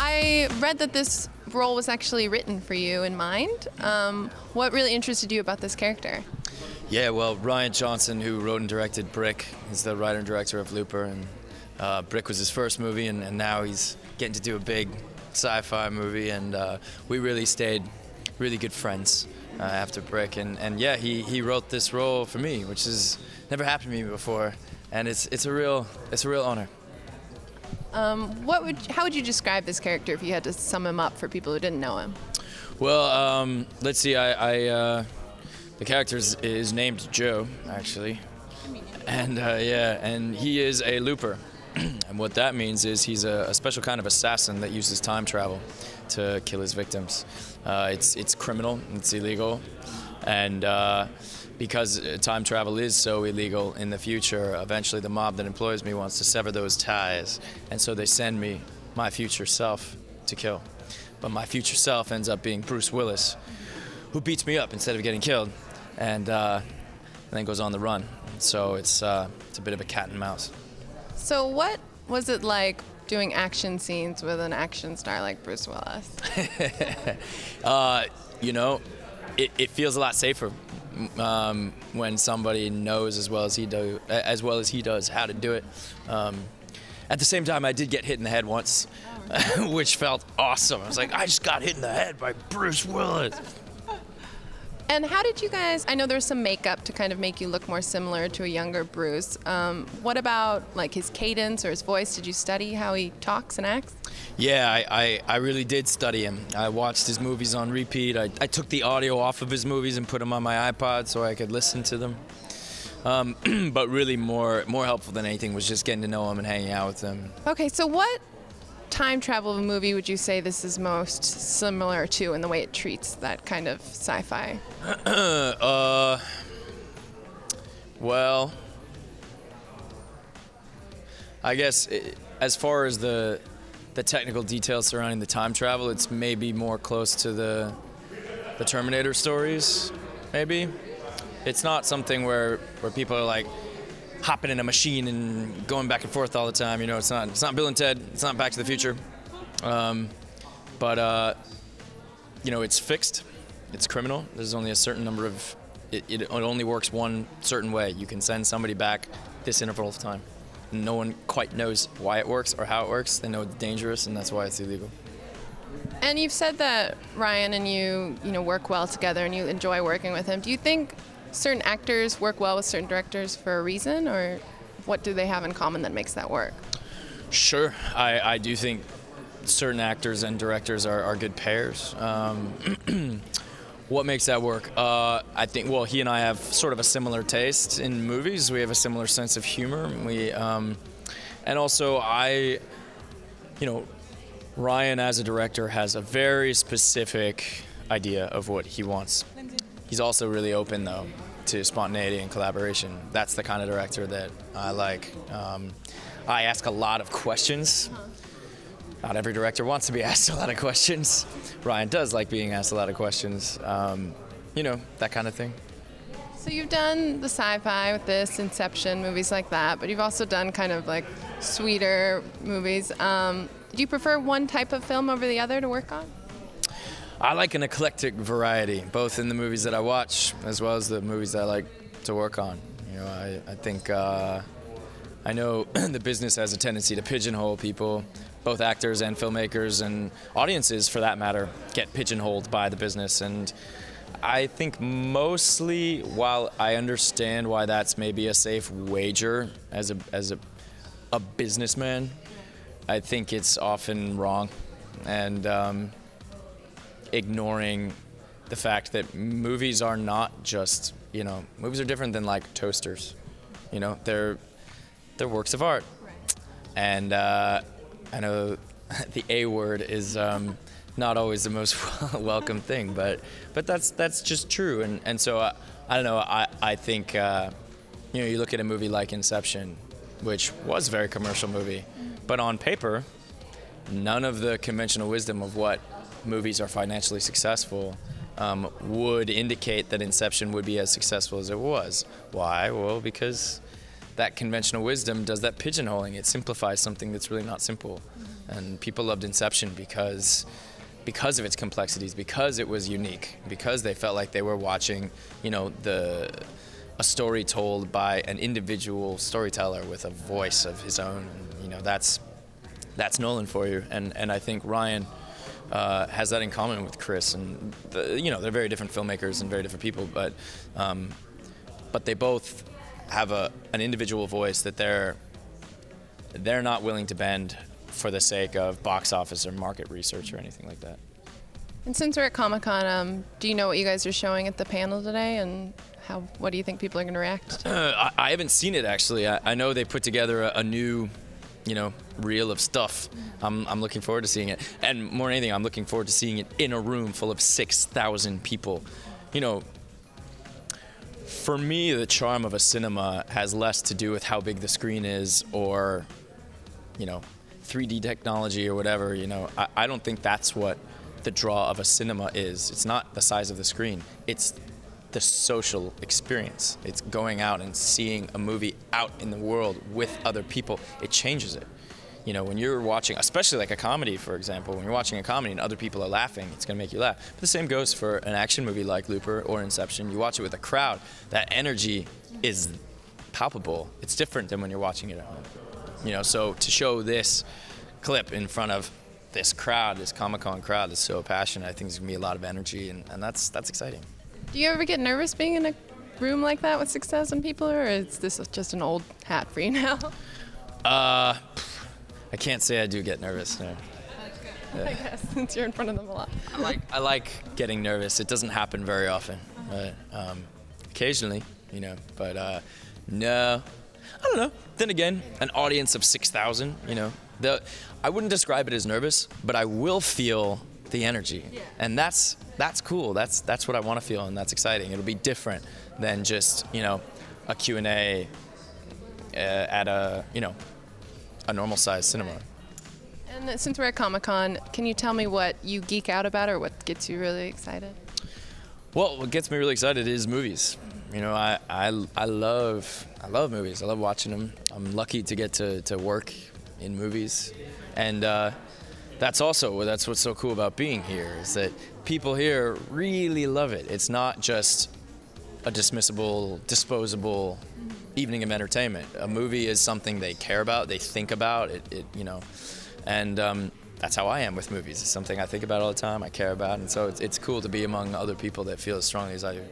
I read that this role was actually written for you in mind. What really interested you about this character? Yeah, well, Rian Johnson, who wrote and directed Brick, is the writer and director of Looper, and Brick was his first movie, and now he's getting to do a big sci-fi movie, and we really stayed really good friends after Brick, and yeah, he wrote this role for me, which has never happened to me before, and it's a real honor. How would you describe this character if you had to sum him up for people who didn't know him? Well, let's see. The character is named Joe, actually, and yeah, and he is a looper, and what that means is he's a special kind of assassin that uses time travel to kill his victims. It's criminal, it's illegal, and because time travel is so illegal in the future, eventually the mob that employs me wants to sever those ties, and so they send me my future self to kill. But my future self ends up being Bruce Willis, who beats me up instead of getting killed, and then goes on the run. So it's a bit of a cat and mouse. So what was it like doing action scenes with an action star like Bruce Willis? You know, it feels a lot safer when somebody knows as well as he does how to do it. At the same time, I did get hit in the head once, which felt awesome. I was like, I just got hit in the head by Bruce Willis. And how did you guys, I know there was some makeup to kind of make you look more similar to a younger Bruce. What about like his cadence or his voice? Did you study how he talks and acts? Yeah, I really did study him. I watched his movies on repeat. I took the audio off of his movies and put them on my iPod so I could listen to them. But really more helpful than anything was just getting to know him and hanging out with him. Okay, so what time travel movie would you say this is most similar to in the way it treats that kind of sci-fi? Well, I guess as far as the technical details surrounding the time travel, it's maybe more close to the Terminator stories, maybe. It's not something where people are like hopping in a machine and going back and forth all the time. You know, it's not Bill and Ted. It's not Back to the Future. But you know, it's fixed. It's criminal. There's only a certain number of. It only works one certain way. You can send somebody back this interval of time. No one quite knows why it works or how it works. They know it's dangerous, and that's why it's illegal. And you've said that Rian and you know, work well together, and you enjoy working with him. Do you think certain actors work well with certain directors for a reason, or what do they have in common that makes that work? Sure, I do think certain actors and directors are good pairs. What makes that work? I think, well, he and I have sort of a similar taste in movies. We have a similar sense of humor. And also you know, Rian as a director has a very specific idea of what he wants. He's also really open, though, to spontaneity and collaboration. That's the kind of director that I like. I ask a lot of questions. Not every director wants to be asked a lot of questions. Rian does like being asked a lot of questions. You know, that kind of thing. So you've done the sci-fi with this, Inception, movies like that, but you've also done kind of like sweeter movies. Do you prefer one type of film over the other to work on? I like an eclectic variety, both in the movies that I watch as well as the movies that I like to work on. You know, I think I know the business has a tendency to pigeonhole people. Both actors and filmmakers and audiences, for that matter, get pigeonholed by the business. And I think mostly, while I understand why that's maybe a safe wager as a businessman, I think it's often wrong. And ignoring the fact that movies are not just, you know, movies are different than like toasters. You know, they're works of art. And I know the A word is not always the most welcome thing, but that's just true. And so I don't know. I think you know, you look at a movie like Inception, which was a very commercial movie, but on paper, none of the conventional wisdom of what movies are financially successful would indicate that Inception would be as successful as it was. Why? Well, because that conventional wisdom does that pigeonholing. It simplifies something that's really not simple. And people loved Inception because of its complexities, because it was unique, because they felt like they were watching, you know, a story told by an individual storyteller with a voice of his own. And, you know, that's Nolan for you. And I think Rian has that in common with Chris. And you know, they're very different filmmakers and very different people, but they both have an individual voice that they're not willing to bend for the sake of box office or market research or anything like that. And since we're at Comic-Con, do you know what you guys are showing at the panel today, and what do you think people are going to react to? I haven't seen it, actually. I know they put together a new, you know, reel of stuff. I'm looking forward to seeing it. And more than anything, I'm looking forward to seeing it in a room full of 6,000 people. You know, for me, the charm of a cinema has less to do with how big the screen is or, you know, 3D technology or whatever. You know, I don't think that's what the draw of a cinema is. It's not the size of the screen. It's the social experience. It's going out and seeing a movie out in the world with other people. It changes it. You know, when you're watching, especially like a comedy, for example, when you're watching a comedy and other people are laughing, it's going to make you laugh. But the same goes for an action movie like Looper or Inception. You watch it with a crowd, that energy is palpable. It's different than when you're watching it at home. You know, so to show this clip in front of this crowd, this Comic-Con crowd that's so passionate, I think there's going to be a lot of energy, and that's exciting. Do you ever get nervous being in a room like that with 6,000 people, or is this just an old hat for you now? I can't say I do get nervous. No. I guess, since you're in front of them a lot. I like getting nervous. It doesn't happen very often, but occasionally, you know. But no, I don't know. Then again, an audience of 6,000, you know, I wouldn't describe it as nervous, but I will feel the energy, and that's cool. That's what I want to feel, and that's exciting. It'll be different than just, you know, a Q&A at a, you know, a normal sized cinema. And since we're at Comic-Con, can you tell me what you geek out about or what gets you really excited? Well, what gets me really excited is movies. You know, I love movies. I love watching them. I'm lucky to get to work in movies, and that's what's so cool about being here, is that people here really love it. It's not just a dismissible, disposable evening of entertainment. A movie is something they care about, they think about it, you know, and that's how I am with movies. It's something I think about all the time, I care about, and so it's cool to be among other people that feel as strongly as I do.